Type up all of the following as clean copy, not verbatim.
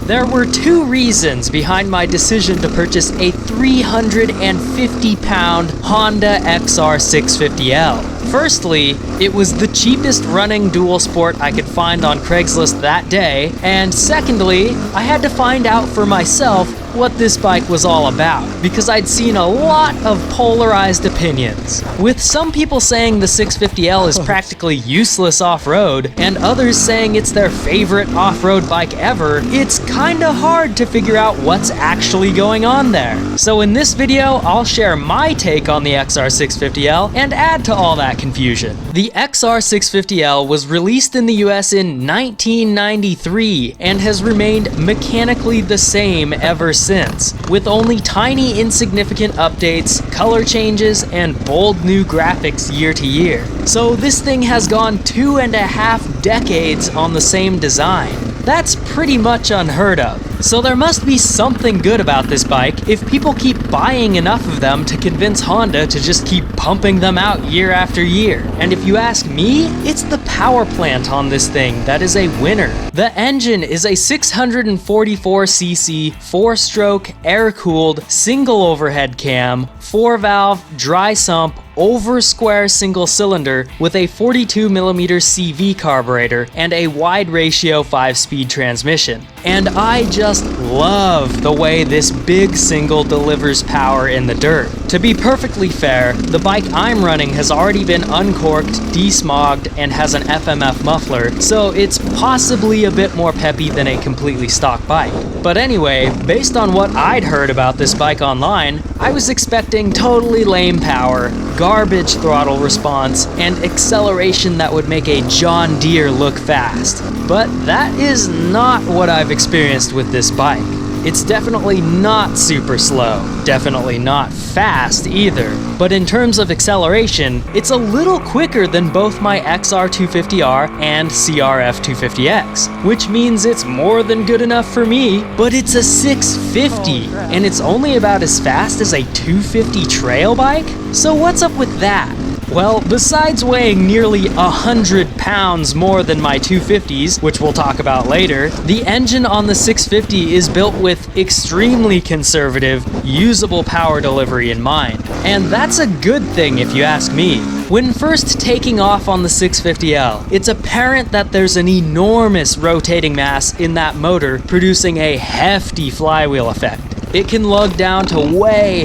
There were two reasons behind my decision to purchase a 350-pound Honda XR650L. Firstly, it was the cheapest running dual sport I could find on Craigslist that day, and secondly, I had to find out for myself what this bike was all about, because I'd seen a lot of polarized opinions, with some people saying the 650L is practically useless off-road, and others saying it's their favorite off-road bike ever. It's kinda hard to figure out what's actually going on there. So in this video, I'll share my take on the XR650L and add to all that confusion. The XR650L was released in the US in 1993 and has remained mechanically the same ever since, with only tiny insignificant updates, color changes, and bold new graphics year to year. So this thing has gone 2.5 decades on the same design. That's pretty much unheard of. So there must be something good about this bike if people keep buying enough of them to convince Honda to just keep pumping them out year after year. And if you ask me, it's the power plant on this thing that is a winner. The engine is a 644cc, 4-stroke, air-cooled, single overhead cam, 4-valve, dry sump, over square single cylinder with a 42mm CV carburetor and a wide ratio 5-speed transmission. And I just love the way this big single delivers power in the dirt. To be perfectly fair, the bike I'm running has already been uncorked, desmogged, and has an FMF muffler, so it's possibly a bit more peppy than a completely stock bike. But anyway, based on what I'd heard about this bike online, I was expecting totally lame power, garbage throttle response, and acceleration that would make a John Deere look fast. But that is not what I've experienced with this bike. It's definitely not super slow, definitely not fast either, but in terms of acceleration, it's a little quicker than both my XR250R and CRF250X, which means it's more than good enough for me, but it's a 650, and it's only about as fast as a 250 trail bike? So what's up with that? Well, besides weighing nearly 100 pounds more than my 250s, which we'll talk about later, the engine on the 650 is built with extremely conservative, usable power delivery in mind. And that's a good thing if you ask me. When first taking off on the 650L, it's apparent that there's an enormous rotating mass in that motor, producing a hefty flywheel effect. It can lug down to way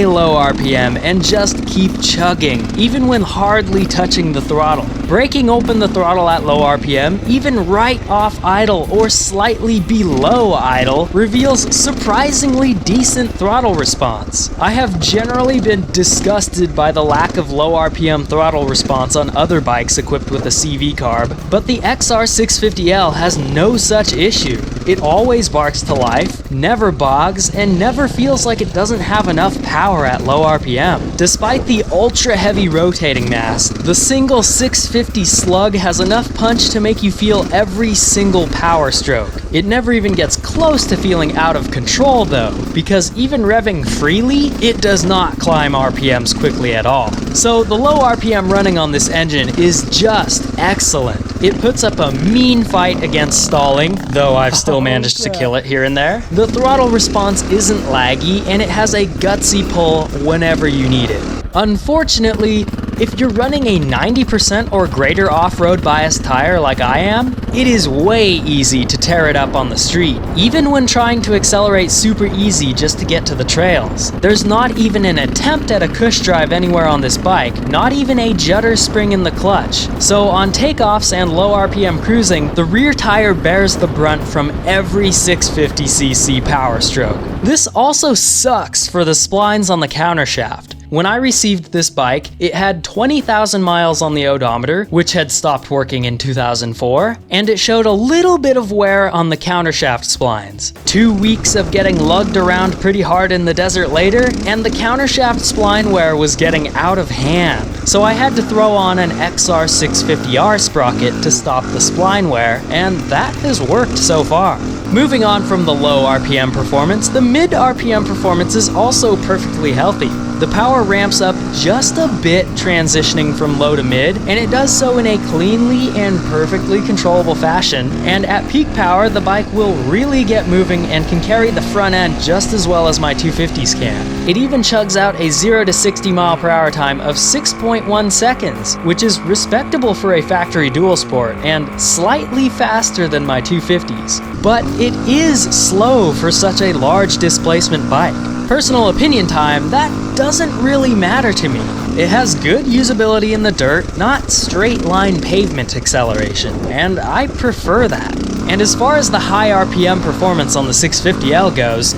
low RPM and just keep chugging, even when hardly touching the throttle. Breaking open the throttle at low RPM, even right off idle or slightly below idle, reveals surprisingly decent throttle response. I have generally been disgusted by the lack of low RPM throttle response on other bikes equipped with a CV carb, but the XR650L has no such issue. It always barks to life, never bogs, and never feels like it doesn't have enough power at low RPM. Despite the ultra-heavy rotating mass, the single 650 slug has enough punch to make you feel every single power stroke. It never even gets close to feeling out of control though, because even revving freely, it does not climb RPMs quickly at all. So the low RPM running on this engine is just excellent. It puts up a mean fight against stalling, though I've still managed to kill it here and there. The throttle response isn't laggy, and it has a gutsy pull whenever you need it. Unfortunately, if you're running a 90% or greater off-road biased tire like I am, it is way easy to tear it up on the street, even when trying to accelerate super easy just to get to the trails. There's not even an attempt at a cush drive anywhere on this bike, not even a judder spring in the clutch. So on takeoffs and low RPM cruising, the rear tire bears the brunt from every 650cc power stroke. This also sucks for the splines on the countershaft. When I received this bike, it had 20,000 miles on the odometer, which had stopped working in 2004, and it showed a little bit of wear on the countershaft splines. 2 weeks of getting lugged around pretty hard in the desert later, and the countershaft spline wear was getting out of hand. So I had to throw on an XR650R sprocket to stop the spline wear, and that has worked so far. Moving on from the low RPM performance, the mid RPM performance is also perfectly healthy. The power ramps up just a bit transitioning from low to mid, and it does so in a cleanly and perfectly controllable fashion, and at peak power the bike will really get moving and can carry the front end just as well as my 250s can. It even chugs out a 0 to 60 mph time of 6.1 seconds, which is respectable for a factory dual sport and slightly faster than my 250s. But it is slow for such a large displacement bike. Personal opinion time, that doesn't really matter to me. It has good usability in the dirt, not straight line pavement acceleration, and I prefer that. And as far as the high RPM performance on the 650L goes,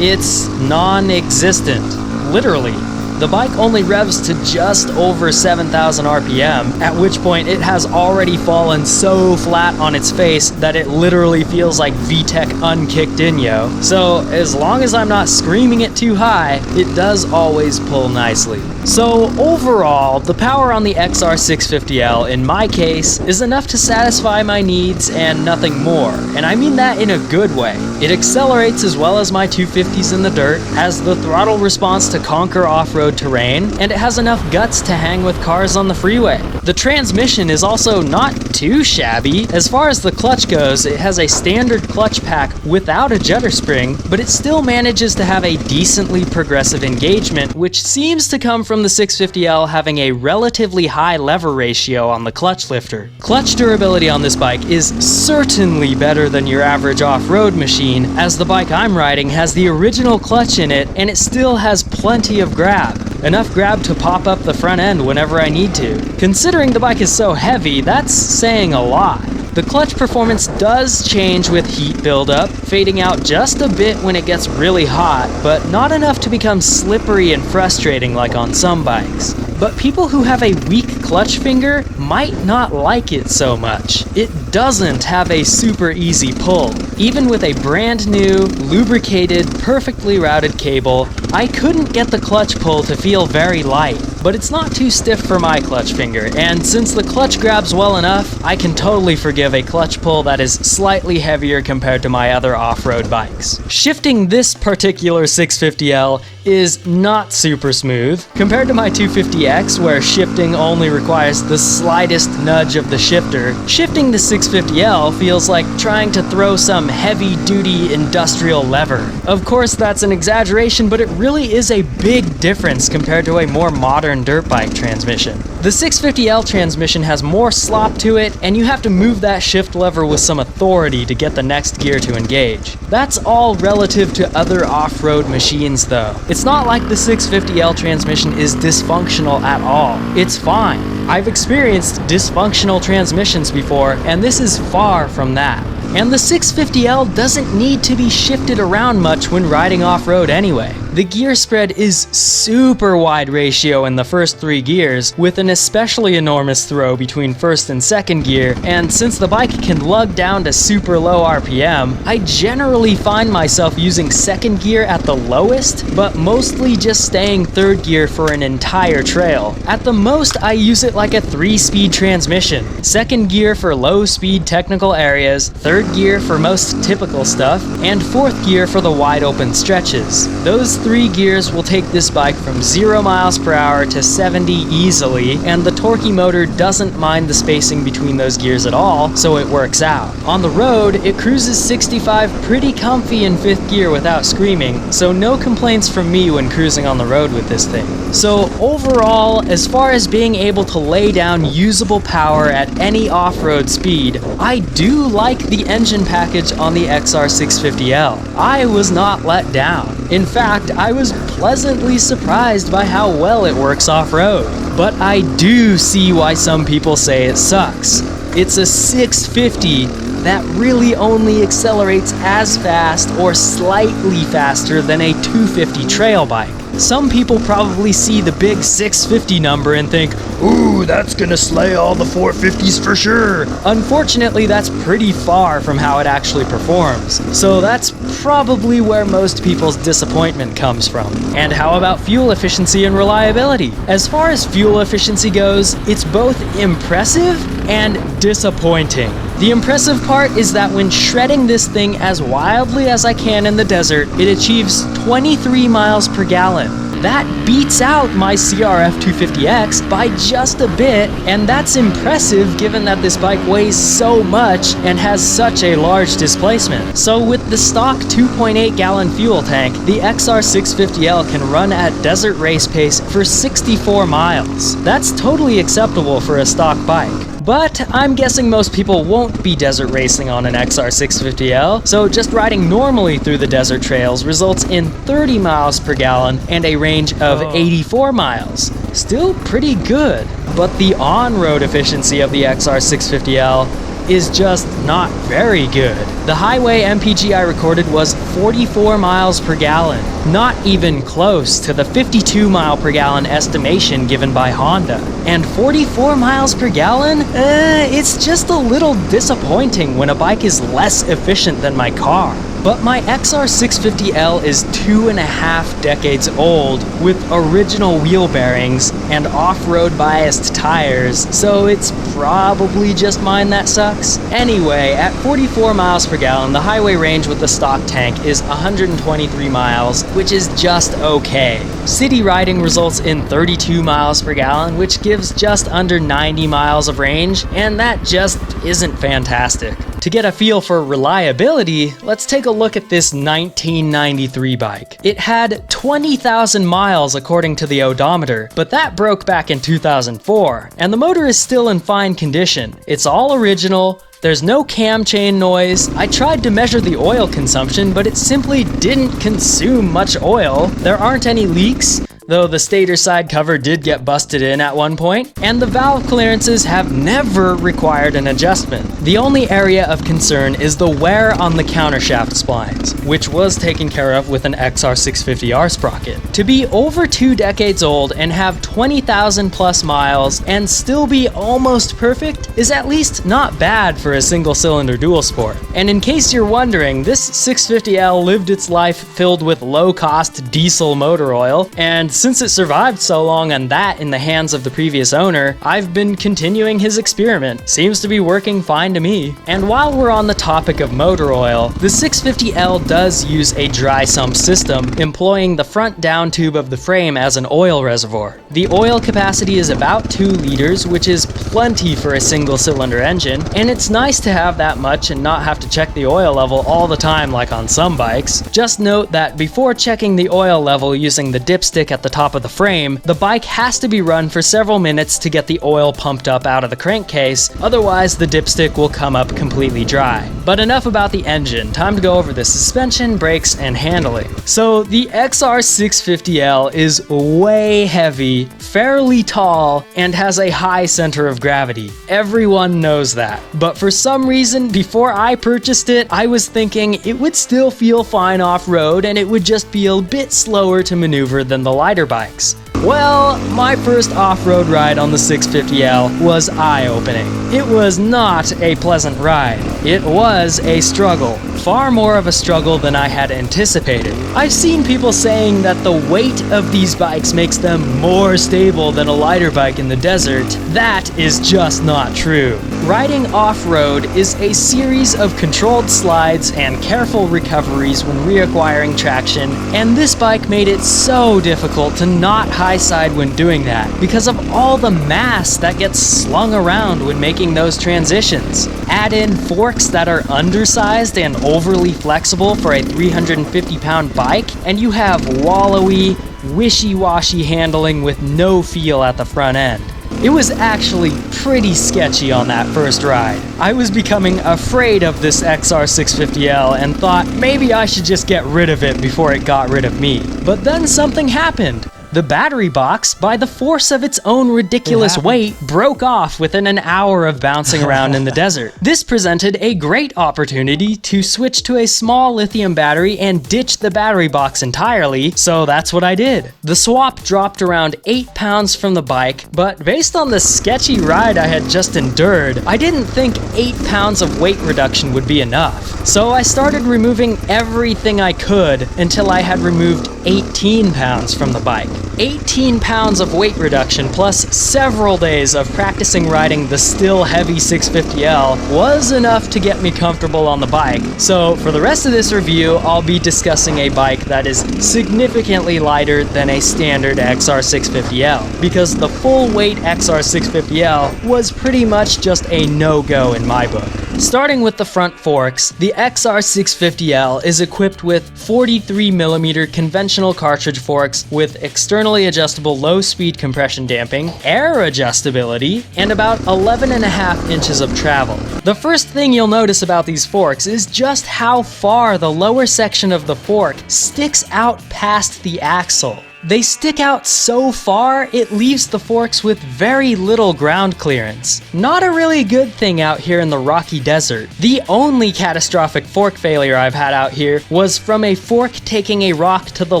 it's non-existent, literally. The bike only revs to just over 7,000 RPM, at which point it has already fallen so flat on its face that it literally feels like VTEC unkicked in, yo. So as long as I'm not screaming it too high, it does always pull nicely. So overall, the power on the XR650L in my case is enough to satisfy my needs and nothing more, and I mean that in a good way. It accelerates as well as my 250s in the dirt, has the throttle response to conquer off-road terrain, and it has enough guts to hang with cars on the freeway. The transmission is also not too shabby. As far as the clutch goes, it has a standard clutch pack without a judder spring, but it still manages to have a decently progressive engagement, which seems to come from the 650L having a relatively high lever ratio on the clutch lifter. Clutch durability on this bike is certainly better than your average off-road machine, as the bike I'm riding has the original clutch in it and it still has plenty of grab. Enough grab to pop up the front end whenever I need to. Considering the bike is so heavy, that's saying a lot. The clutch performance does change with heat buildup, fading out just a bit when it gets really hot, but not enough to become slippery and frustrating like on some bikes. But people who have a weak clutch finger might not like it so much. It doesn't have a super easy pull. Even with a brand new, lubricated, perfectly routed cable, I couldn't get the clutch pull to feel very light. But it's not too stiff for my clutch finger, and since the clutch grabs well enough, I can totally forgive a clutch pull that is slightly heavier compared to my other off-road bikes. Shifting this particular 650L is not super smooth. Compared to my 250X, where shifting only requires the slightest nudge of the shifter, shifting the 650L feels like trying to throw some heavy-duty industrial lever. Of course, that's an exaggeration, but it really is a big difference compared to a more modern dirt bike transmission. The 650L transmission has more slop to it, and you have to move that shift lever with some authority to get the next gear to engage. That's all relative to other off-road machines though. It's not like the 650L transmission is dysfunctional at all. It's fine. I've experienced dysfunctional transmissions before, and this is far from that. And the 650L doesn't need to be shifted around much when riding off-road anyway. The gear spread is super wide ratio in the first 3 gears, with an especially enormous throw between first and second gear, and since the bike can lug down to super low RPM, I generally find myself using second gear at the lowest, but mostly just staying third gear for an entire trail. At the most, I use it like a 3-speed transmission. Second gear for low-speed technical areas, third gear for most typical stuff, and fourth gear for the wide open stretches. Those 3 gears will take this bike from 0 miles per hour to 70 easily, and the torquey motor doesn't mind the spacing between those gears at all, so it works out. On the road, it cruises 65 pretty comfy in 5th gear without screaming, so no complaints from me when cruising on the road with this thing. So overall, as far as being able to lay down usable power at any off-road speed, I do like the engine package on the XR650L. I was not let down. In fact, I was pleasantly surprised by how well it works off-road. But I do see why some people say it sucks. It's a 650 that really only accelerates as fast or slightly faster than a 250 trail bike. Some people probably see the big 650 number and think, ooh, that's gonna slay all the 450s for sure. Unfortunately, that's pretty far from how it actually performs. So that's probably where most people's disappointment comes from. And how about fuel efficiency and reliability? As far as fuel efficiency goes, it's both impressive and disappointing. The impressive part is that when shredding this thing as wildly as I can in the desert, it achieves 23 miles per gallon. That beats out my CRF250X by just a bit, and that's impressive given that this bike weighs so much and has such a large displacement. So with the stock 2.8 gallon fuel tank, the XR650L can run at desert race pace for 64 miles. That's totally acceptable for a stock bike. But I'm guessing most people won't be desert racing on an XR650L, so just riding normally through the desert trails results in 30 miles per gallon and a range of 84 miles. Still pretty good, but the on-road efficiency of the XR650L is just not very good. The highway MPG I recorded was 44 miles per gallon, not even close to the 52 mile per gallon estimation given by Honda. And 44 miles per gallon? It's just a little disappointing when a bike is less efficient than my car. But my XR650L is 2.5 decades old with original wheel bearings and off-road biased tires, so it's probably just mine that sucks. Anyway, at 44 miles per gallon, the highway range with the stock tank is 123 miles, which is just okay. City riding results in 32 miles per gallon, which gives just under 90 miles of range, and that just isn't fantastic. To get a feel for reliability, let's take a look at this 1993 bike. It had 20,000 miles according to the odometer, but that broke back in 2004, and the motor is still in fine condition. It's all original. There's no cam chain noise. I tried to measure the oil consumption, but it simply didn't consume much oil. There aren't any leaks, though the stator side cover did get busted in at one point, and the valve clearances have never required an adjustment. The only area of concern is the wear on the countershaft splines, which was taken care of with an XR650R sprocket. To be over 2 decades old and have 20,000 plus miles and still be almost perfect is at least not bad for a single-cylinder dual sport. And in case you're wondering, this 650L lived its life filled with low-cost diesel motor oil, and since it survived so long on that in the hands of the previous owner, I've been continuing his experiment. Seems to be working fine to me. And while we're on the topic of motor oil, the 650L does use a dry sump system, employing the front down tube of the frame as an oil reservoir. The oil capacity is about 2 liters, which is plenty for a single-cylinder engine, and it's nice to have that much and not have to check the oil level all the time like on some bikes. Just note that before checking the oil level using the dipstick at the top of the frame, the bike has to be run for several minutes to get the oil pumped up out of the crankcase, otherwise the dipstick will come up completely dry. But enough about the engine, time to go over the suspension, brakes, and handling. So the XR650L is way heavy, fairly tall, and has a high center of gravity. Everyone knows that. But for some reason, before I purchased it, I was thinking it would still feel fine off-road and it would just be a bit slower to maneuver than the lighter bikes. Well, my first off-road ride on the 650L was eye-opening. It was not a pleasant ride. It was a struggle. Far more of a struggle than I had anticipated. I've seen people saying that the weight of these bikes makes them more stable than a lighter bike in the desert. That is just not true. Riding off-road is a series of controlled slides and careful recoveries when reacquiring traction, and this bike made it so difficult to not high side when doing that because of all the mass that gets slung around when making those transitions. Add in forks that are undersized and overly flexible for a 350-pound bike, and you have wallowy, wishy-washy handling with no feel at the front end. It was actually pretty sketchy on that first ride. I was becoming afraid of this XR650L and thought maybe I should just get rid of it before it got rid of me. But then something happened. The battery box, by the force of its own ridiculous weight, broke off within an hour of bouncing around in the desert. This presented a great opportunity to switch to a small lithium battery and ditch the battery box entirely, so that's what I did. The swap dropped around 8 pounds from the bike, but based on the sketchy ride I had just endured, I didn't think 8 pounds of weight reduction would be enough. So I started removing everything I could until I had removed 18 pounds from the bike. 18 pounds of weight reduction plus several days of practicing riding the still heavy 650L was enough to get me comfortable on the bike. So for the rest of this review, I'll be discussing a bike that is significantly lighter than a standard XR650L, because the full weight XR650L was pretty much just a no-go in my book. Starting with the front forks, the XR650L is equipped with 43mm conventional cartridge forks with externally adjustable low-speed compression damping, air adjustability, and about 11.5 inches of travel. The first thing you'll notice about these forks is just how far the lower section of the fork sticks out past the axle. They stick out so far, it leaves the forks with very little ground clearance. Not a really good thing out here in the rocky desert. The only catastrophic fork failure I've had out here was from a fork taking a rock to the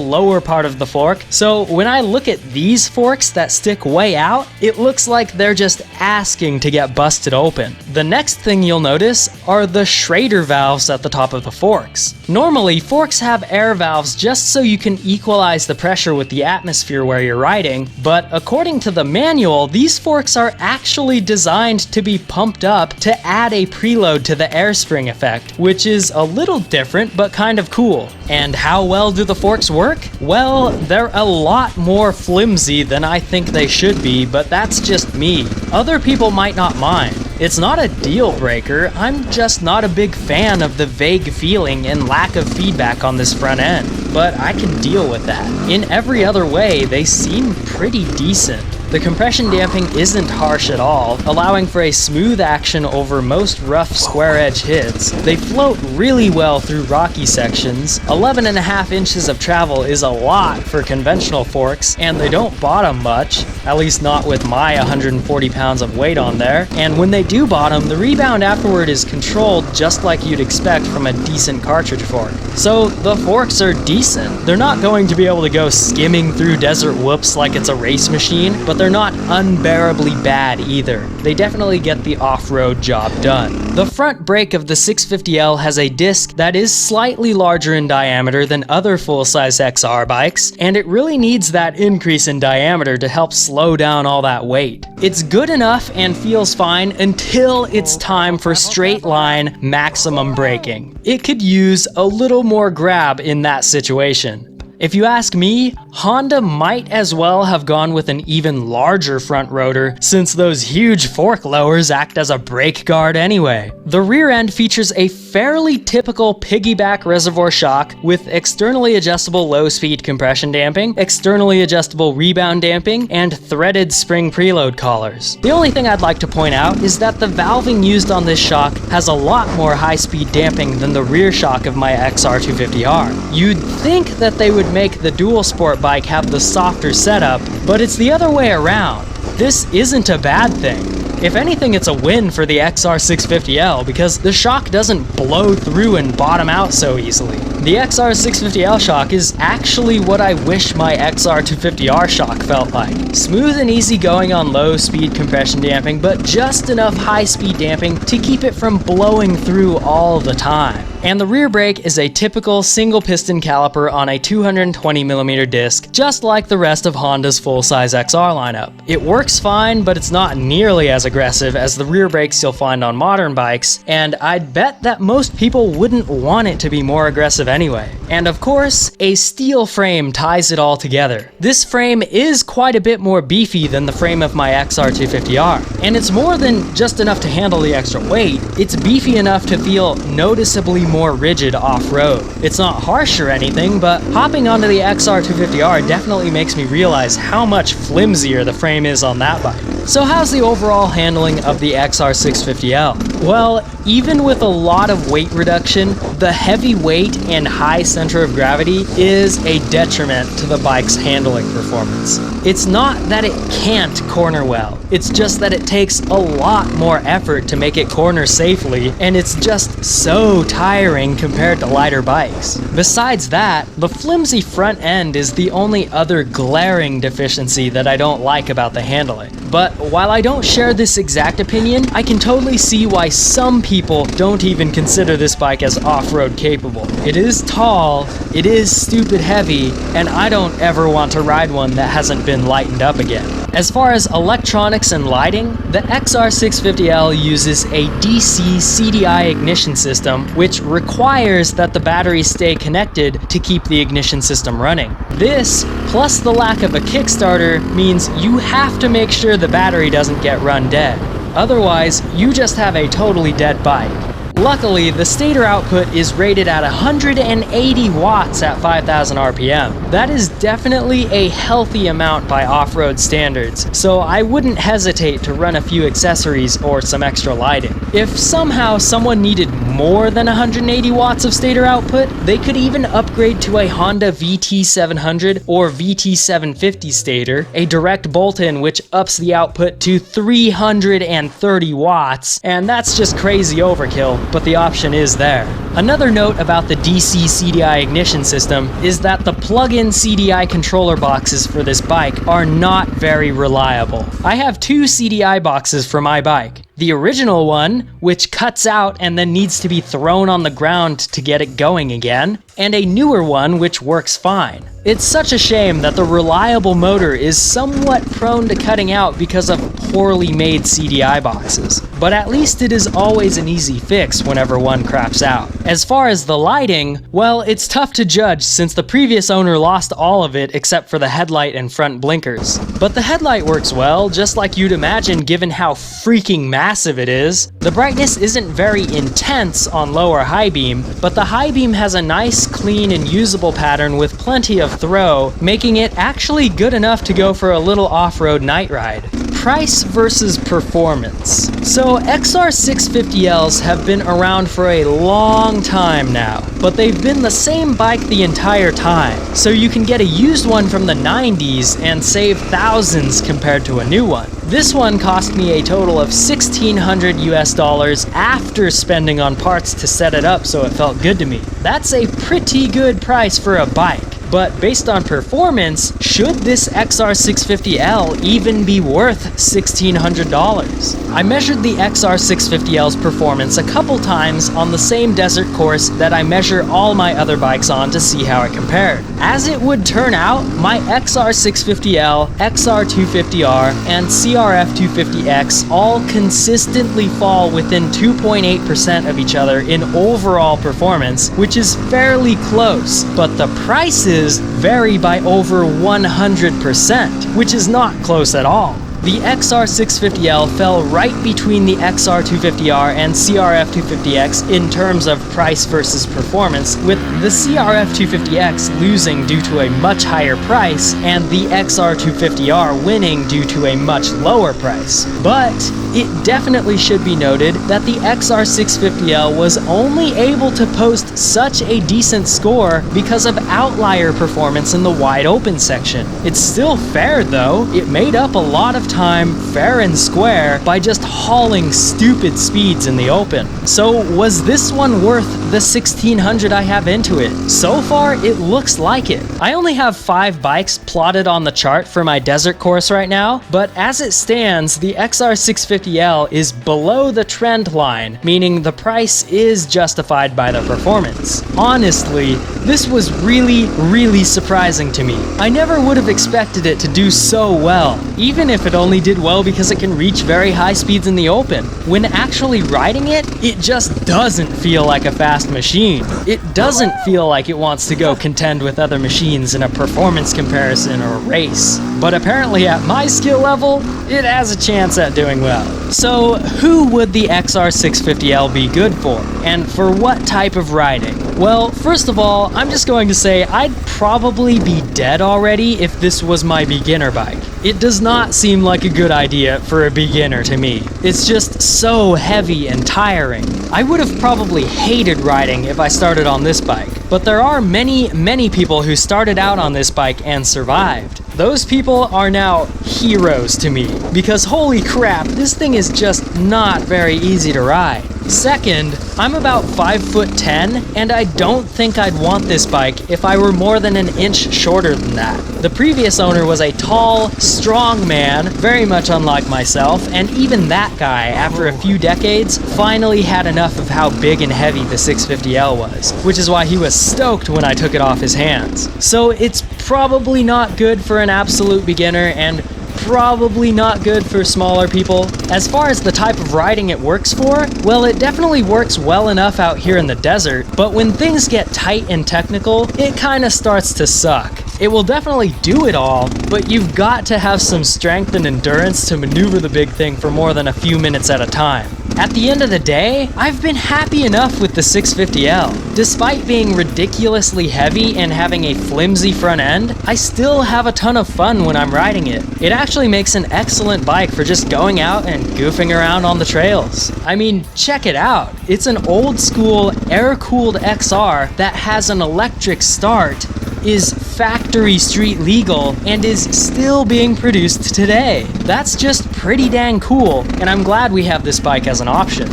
lower part of the fork. So when I look at these forks that stick way out, it looks like they're just asking to get busted open. The next thing you'll notice are the Schrader valves at the top of the forks. Normally, forks have air valves just so you can equalize the pressure with the atmosphere where you're riding, but according to the manual, these forks are actually designed to be pumped up to add a preload to the air spring effect, which is a little different but kind of cool. And how well do the forks work? Well, they're a lot more flimsy than I think they should be, but that's just me. Other people might not mind. It's not a deal breaker, I'm just not a big fan of the vague feeling and lack of feedback on this front end, but I can deal with that. In every other way, they seem pretty decent. The compression damping isn't harsh at all, allowing for a smooth action over most rough square edge hits. They float really well through rocky sections. 11.5 inches of travel is a lot for conventional forks, and they don't bottom much, at least not with my 140 pounds of weight on there. And when they do bottom, the rebound afterward is controlled just like you'd expect from a decent cartridge fork. So the forks are decent. They're not going to be able to go skimming through desert whoops like it's a race machine, but they're not unbearably bad either. They definitely get the off-road job done. The front brake of the 650L has a disc that is slightly larger in diameter than other full-size XR bikes, and it really needs that increase in diameter to help slow down all that weight. It's good enough and feels fine until it's time for straight line maximum braking. It could use a little more grab in that situation. If you ask me, Honda might as well have gone with an even larger front rotor, since those huge fork lowers act as a brake guard anyway. The rear end features a fairly typical piggyback reservoir shock with externally adjustable low-speed compression damping, externally adjustable rebound damping, and threaded spring preload collars. The only thing I'd like to point out is that the valving used on this shock has a lot more high-speed damping than the rear shock of my XR250R. You'd think that they would make the dual sport bike have the softer setup, but it's the other way around. This isn't a bad thing. If anything, it's a win for the XR650L because the shock doesn't blow through and bottom out so easily. The XR650L shock is actually what I wish my XR250R shock felt like. Smooth and easy going on low speed compression damping, but just enough high speed damping to keep it from blowing through all the time. And the rear brake is a typical single piston caliper on a 220mm disc, just like the rest of Honda's full-size XR lineup. It works fine, but it's not nearly as aggressive as the rear brakes you'll find on modern bikes, and I'd bet that most people wouldn't want it to be more aggressive anyway. And of course, a steel frame ties it all together. This frame is quite a bit more beefy than the frame of my XR250R, and it's more than just enough to handle the extra weight, it's beefy enough to feel noticeably more rigid off-road. It's not harsh or anything, but hopping onto the XR250R definitely makes me realize how much flimsier the frame is on that bike. So how's the overall handling of the XR650L? Well, even with a lot of weight reduction, the heavy weight and high center of gravity is a detriment to the bike's handling performance. It's not that it can't corner well, it's just that it takes a lot more effort to make it corner safely, and it's just so tiring compared to lighter bikes. Besides that, the flimsy front end is the only other glaring deficiency that I don't like about the handling. But while I don't share this exact opinion, I can totally see why some people don't even consider this bike as off-road capable. It is tall, it is stupid heavy, and I don't ever want to ride one that hasn't been lightened up again. As far as electronics and lighting, the XR650L uses a DC CDI ignition system, which requires that the batteries stay connected to keep the ignition system running. This, plus the lack of a Kickstarter, means you have to make sure the battery doesn't get run dead. Otherwise, you just have a totally dead bike. Luckily, the stator output is rated at 180 watts at 5,000 RPM. That is definitely a healthy amount by off-road standards, so I wouldn't hesitate to run a few accessories or some extra lighting. If somehow someone needed more than 180 watts of stator output, they could even upgrade to a Honda VT700 or VT750 stator, a direct bolt-in which ups the output to 330 watts, and that's just crazy overkill, but the option is there. Another note about the DC CDI ignition system is that the plug-in CDI controller boxes for this bike are not very reliable. I have two CDI boxes for my bike. The original one, which cuts out and then needs to be thrown on the ground to get it going again, and a newer one which works fine. It's such a shame that the reliable motor is somewhat prone to cutting out because of poorly made CDI boxes, but at least it is always an easy fix whenever one craps out. As far as the lighting, well, it's tough to judge since the previous owner lost all of it except for the headlight and front blinkers. But the headlight works well, just like you'd imagine given how freaking massive it is. The brightness isn't very intense on low or high beam, but the high beam has a nice, clean, and usable pattern with plenty of throw, making it actually good enough to go for a little off-road night ride. Price versus performance. So XR650Ls have been around for a long time now, but they've been the same bike the entire time. So you can get a used one from the 90s and save thousands compared to a new one. This one cost me a total of $1,600 US after spending on parts to set it up so it felt good to me. That's a pretty good price for a bike. But based on performance, should this XR650L even be worth $1,600? I measured the XR650L's performance a couple times on the same desert course that I measure all my other bikes on to see how it compared. As it would turn out, my XR650L, XR250R, and CRF250X all consistently fall within 2.8% of each other in overall performance, which is fairly close, but the prices vary by over 100%, which is not close at all. The XR650L fell right between the XR250R and CRF250X in terms of price versus performance, with the CRF250X losing due to a much higher price and the XR250R winning due to a much lower price. But it definitely should be noted that the XR650L was only able to post such a decent score because of outlier performance in the wide open section. It's still fair though. It made up a lot of time fair and square by just hauling stupid speeds in the open. So was this one worth the $1,600 I have into it? So far it looks like it. I only have 5 bikes plotted on the chart for my desert course right now, but as it stands, the XR650L is below the trend line, meaning the price is justified by the performance. Honestly, this was really surprising to me. I never would have expected it to do so well, even if it only did well because it can reach very high speeds in the open. When actually riding it, it just doesn't feel like a fast machine. It doesn't feel like it wants to go contend with other machines in a performance comparison or a race. But apparently at my skill level, it has a chance at doing well. So who would the XR650L be good for? And for what type of riding? Well, first of all, I'm just going to say I'd probably be dead already if this was my beginner bike. It does not seem like a good idea for a beginner to me. It's just so heavy and tiring. I would have probably hated riding if I started on this bike, but there are many people who started out on this bike and survived. those people are now heroes to me, because holy crap, this thing is just not very easy to ride. Second, I'm about 5'10", and I don't think I'd want this bike if I were more than an inch shorter than that. The previous owner was a tall, strong man, very much unlike myself, and even that guy, after a few decades, finally had enough of how big and heavy the 650L was, which is why he was stoked when I took it off his hands. So it's probably not good for an absolute beginner, and probably not good for smaller people. As far as the type of riding it works for, well, it definitely works well enough out here in the desert, but when things get tight and technical, it kinda starts to suck. It will definitely do it all, but you've got to have some strength and endurance to maneuver the big thing for more than a few minutes at a time. At the end of the day, I've been happy enough with the 650L. Despite being ridiculously heavy and having a flimsy front end, I still have a ton of fun when I'm riding it. It actually makes an excellent bike for just going out and goofing around on the trails. I mean, check it out. It's an old school air-cooled XR that has an electric start, is factory street legal, and is still being produced today. That's just pretty dang cool, and I'm glad we have this bike as an option.